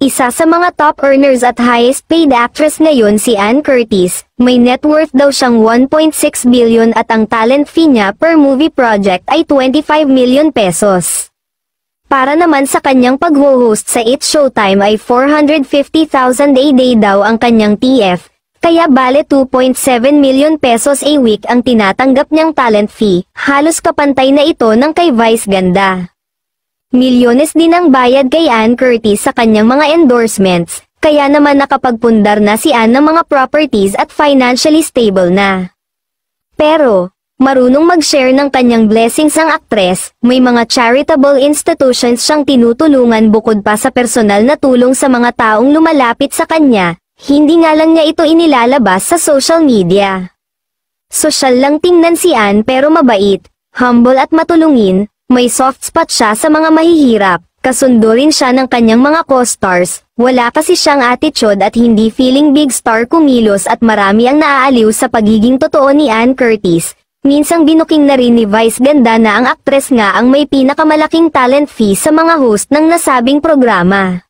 Isa sa mga top earners at highest paid actress ngayon si Ann Curtis, may net worth daw siyang 1.6 billion at ang talent fee niya per movie project ay 25 million pesos. Para naman sa kanyang pag-host sa It's Showtime ay 450,000 a day daw ang kanyang TF, kaya bale 2.7 million pesos a week ang tinatanggap niyang talent fee, halos kapantay na ito ng kay Vice Ganda. Milyones din ang bayad kay Ann Curtis sa kanyang mga endorsements, kaya naman nakapagpundar na si Ann ng mga properties at financially stable na. Pero, marunong mag-share ng kanyang blessings ang aktres, may mga charitable institutions siyang tinutulungan bukod pa sa personal na tulong sa mga taong lumalapit sa kanya, hindi nga lang niya ito inilalabas sa social media. Sosyal lang tingnan si Ann pero mabait, humble at matulungin. May soft spot siya sa mga mahihirap, kasundo rin siya ng kanyang mga co-stars, wala kasi siyang attitude at hindi feeling big star kumilos at marami ang naaaliw sa pagiging totoo ni Ann Curtis. Minsang binuking na rin ni Vice Ganda na ang aktres nga ang may pinakamalaking talent fee sa mga host ng nasabing programa.